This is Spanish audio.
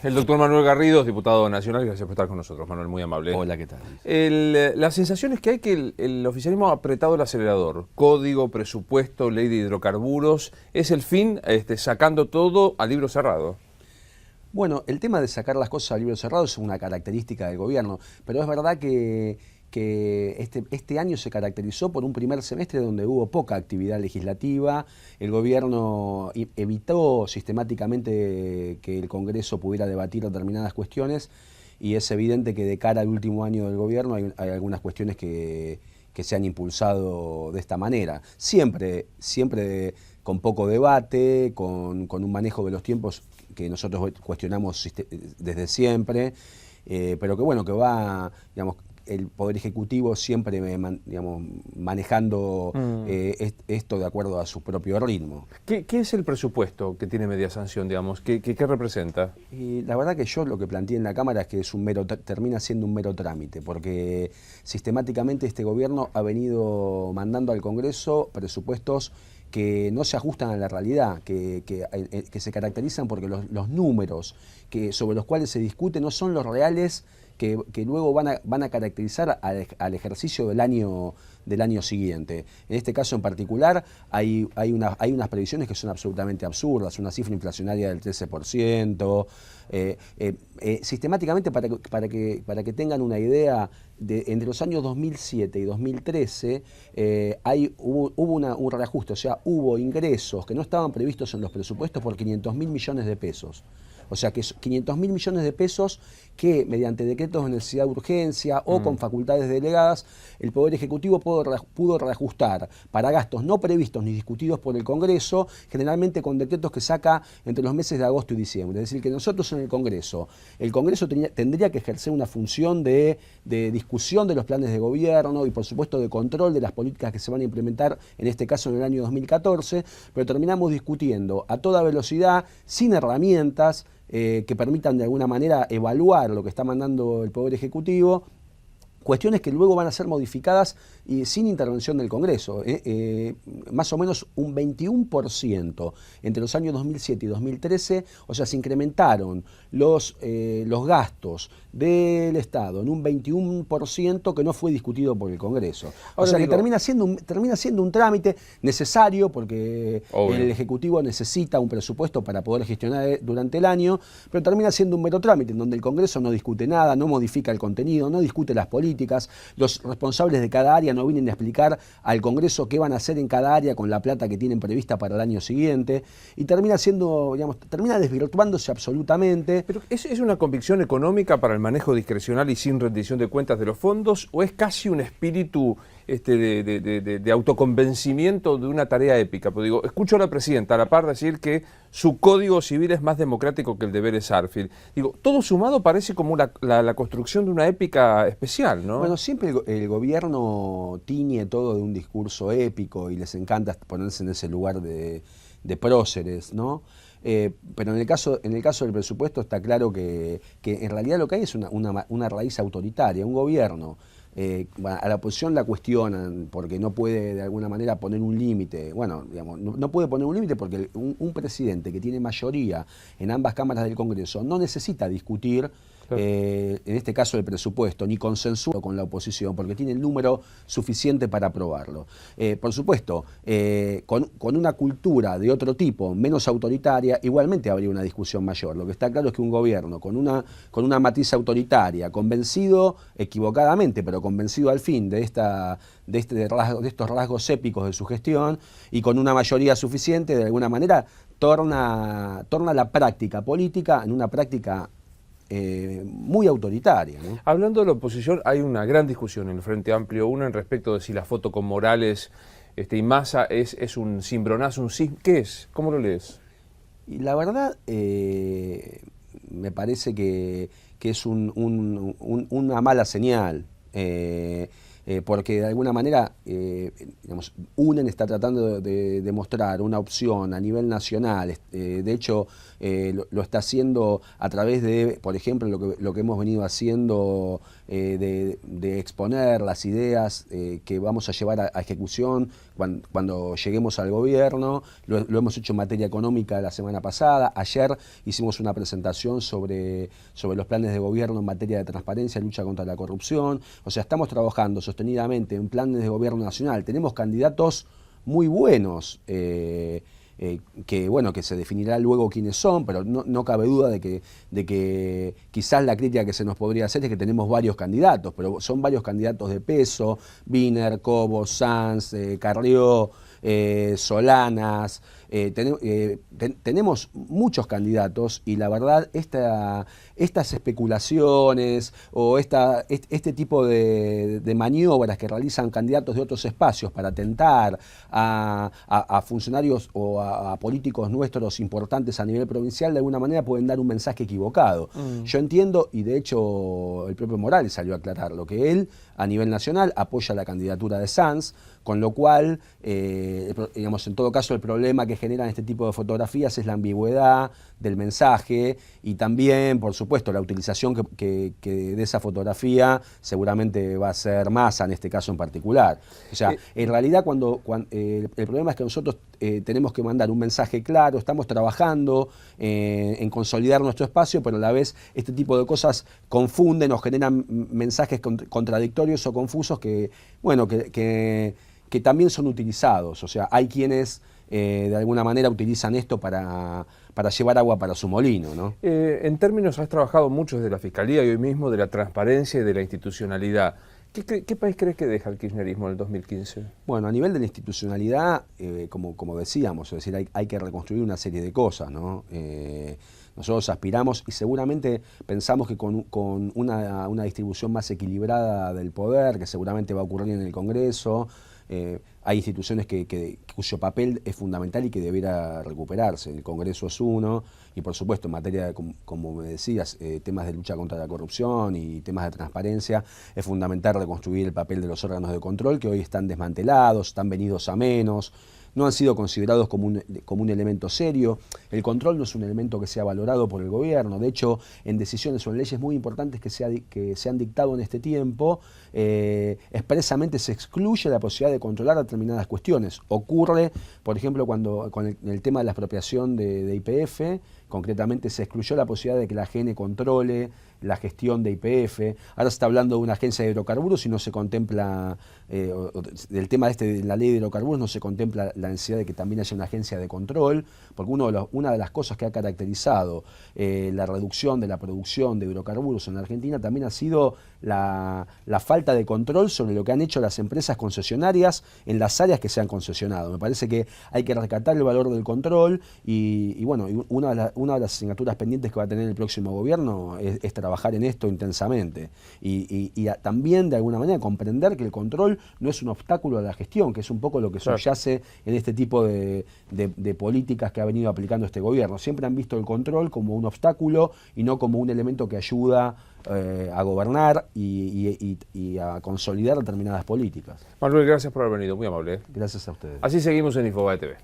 El doctor Manuel Garrido, diputado nacional, gracias por estar con nosotros, Manuel, muy amable. Hola, ¿qué tal? La sensación es que hay que el oficialismo ha apretado el acelerador. Código, presupuesto, ley de hidrocarburos, es el fin sacando todo a libro cerrado. Bueno, el tema de sacar las cosas a libro cerrado es una característica del gobierno, pero es verdad que este año se caracterizó por un primer semestre donde hubo poca actividad legislativa. El gobierno evitó sistemáticamente que el Congreso pudiera debatir determinadas cuestiones y es evidente que de cara al último año del gobierno hay algunas cuestiones que se han impulsado de esta manera. Siempre con poco debate, con un manejo de los tiempos que nosotros cuestionamos desde siempre, pero que bueno, que va, digamos, el Poder Ejecutivo siempre digamos, manejando esto de acuerdo a su propio ritmo. ¿Qué es el presupuesto que tiene media sanción, digamos? ¿Qué representa? Y la verdad que yo lo que planteé en la Cámara es que es termina siendo un mero trámite, porque sistemáticamente este gobierno ha venido mandando al Congreso presupuestos que no se ajustan a la realidad, que se caracterizan porque los números sobre los cuales se discute no son los reales que luego van a caracterizar al ejercicio del año siguiente. En este caso en particular hay unas previsiones que son absolutamente absurdas, una cifra inflacionaria del 13%. Sistemáticamente, para que tengan una idea, entre los años 2007 y 2013 hubo un reajuste, o sea, hubo ingresos que no estaban previstos en los presupuestos por 500.000 millones de pesos. O sea que 500.000 millones de pesos que mediante decretos de necesidad de urgencia o con facultades delegadas, el Poder Ejecutivo pudo reajustar para gastos no previstos ni discutidos por el Congreso, generalmente con decretos que saca entre los meses de agosto y diciembre. Es decir, que nosotros en el Congreso tendría que ejercer una función de discusión de los planes de gobierno y por supuesto de control de las políticas que se van a implementar, en este caso en el año 2014, pero terminamos discutiendo a toda velocidad, sin herramientas, que permitan de alguna manera evaluar lo que está mandando el Poder Ejecutivo, cuestiones que luego van a ser modificadas y sin intervención del Congreso. Más o menos un 21% entre los años 2007 y 2013, o sea, se incrementaron los gastos del Estado en un 21% que no fue discutido por el Congreso. O sea, que termina siendo un trámite necesario porque el Ejecutivo necesita un presupuesto para poder gestionar durante el año, pero termina siendo un mero trámite en donde el Congreso no discute nada, no modifica el contenido, no discute las políticas, los responsables de cada área no vienen a explicar al Congreso qué van a hacer en cada área con la plata que tienen prevista para el año siguiente, y termina desvirtuándose absolutamente. ¿Pero es una convicción económica para el manejo discrecional y sin rendición de cuentas de los fondos, o es casi un espíritu de autoconvencimiento de una tarea épica? Pues digo, escucho a la presidenta a la par decir que su código civil es más democrático que el de Vélez Sarsfield. Digo, todo sumado parece como la construcción de una épica especial, ¿no? Bueno, siempre el gobierno tiñe todo de un discurso épico y les encanta ponerse en ese lugar de próceres, ¿no? Pero en el caso del presupuesto está claro que en realidad lo que hay es una raíz autoritaria. Un gobierno, a la oposición la cuestionan porque no puede de alguna manera poner un límite. Bueno, digamos, no puede poner un límite porque un presidente que tiene mayoría en ambas cámaras del Congreso no necesita discutir, en este caso el presupuesto, ni consensuarlo con la oposición, porque tiene el número suficiente para aprobarlo. Por supuesto, con una cultura de otro tipo, menos autoritaria, igualmente habría una discusión mayor. Lo que está claro es que un gobierno con una matiz autoritaria, convencido equivocadamente, pero convencido al fin de estos rasgos épicos de su gestión y con una mayoría suficiente, de alguna manera torna la práctica política en una práctica muy autoritaria, ¿no? Hablando de la oposición, hay una gran discusión en el Frente Amplio, una en respecto de si la foto con Morales y Massa es un cimbronazo, un cisma. ¿Qué es? ¿Cómo lo lees? Y la verdad, me parece que es una mala señal. porque de alguna manera, digamos, UNEN está tratando de mostrar una opción a nivel nacional. De hecho, lo está haciendo a través de, por ejemplo, lo que hemos venido haciendo, de exponer las ideas que vamos a llevar a ejecución cuando lleguemos al gobierno. Lo hemos hecho en materia económica la semana pasada. Ayer hicimos una presentación sobre los planes de gobierno en materia de transparencia, lucha contra la corrupción. O sea, estamos trabajando sostenidamente en planes de gobierno nacional. Tenemos candidatos muy buenos, que bueno, que se definirá luego quiénes son, pero no cabe duda de que quizás la crítica que se nos podría hacer es que tenemos varios candidatos, pero son varios candidatos de peso: Wiener, Cobos, Sanz, Carrió, Solanas. Tenemos muchos candidatos, y la verdad estas especulaciones o este tipo de maniobras que realizan candidatos de otros espacios para tentar a funcionarios o a políticos nuestros importantes a nivel provincial, de alguna manera pueden dar un mensaje equivocado. Yo entiendo, y de hecho el propio Morales salió a aclararlo, que él a nivel nacional apoya la candidatura de Sanz, con lo cual, digamos, en todo caso el problema que generan este tipo de fotografías es la ambigüedad del mensaje, y también, por supuesto, la utilización que de esa fotografía seguramente va a ser Massa en este caso en particular. O sea, en realidad el problema es que nosotros tenemos que mandar un mensaje claro. Estamos trabajando en consolidar nuestro espacio, pero a la vez este tipo de cosas confunden o generan mensajes contradictorios o confusos que, bueno, que también son utilizados. O sea, hay quienes de alguna manera utilizan esto para llevar agua para su molino, ¿no? En términos, has trabajado mucho desde la Fiscalía y hoy mismo de la transparencia y de la institucionalidad. ¿Qué país crees que deja el kirchnerismo en el 2015? Bueno, a nivel de la institucionalidad, como decíamos, es decir, hay que reconstruir una serie de cosas, ¿no? Nosotros aspiramos y seguramente pensamos que con una distribución más equilibrada del poder, que seguramente va a ocurrir en el Congreso, hay instituciones cuyo papel es fundamental y que debiera recuperarse. El Congreso es uno, y por supuesto en materia de, como me decías, temas de lucha contra la corrupción y temas de transparencia, es fundamental reconstruir el papel de los órganos de control, que hoy están desmantelados, están venidos a menos, no han sido considerados como un elemento serio. El control no es un elemento que sea valorado por el gobierno. De hecho, en decisiones o en leyes muy importantes que se han dictado en este tiempo, expresamente se excluye la posibilidad de controlar determinadas cuestiones. Ocurre, por ejemplo, con el tema de la expropiación de YPF, concretamente se excluyó la posibilidad de que la AGN controle la gestión de YPF. Ahora se está hablando de una agencia de hidrocarburos y no se contempla, del tema de la ley de hidrocarburos, no se contempla la necesidad de que también haya una agencia de control, porque una de las cosas que ha caracterizado la reducción de la producción de hidrocarburos en la Argentina también ha sido la falta de control sobre lo que han hecho las empresas concesionarias en las áreas que se han concesionado. Me parece que hay que rescatar el valor del control y bueno, una de las asignaturas pendientes que va a tener el próximo gobierno es trabajar en esto intensamente y también de alguna manera comprender que el control no es un obstáculo a la gestión, que es un poco lo que subyace en este tipo de políticas que ha venido aplicando este gobierno. Siempre han visto el control como un obstáculo y no como un elemento que ayuda a gobernar y a consolidar determinadas políticas. Manuel, gracias por haber venido, muy amable. Gracias a ustedes. Así seguimos en Infobae TV.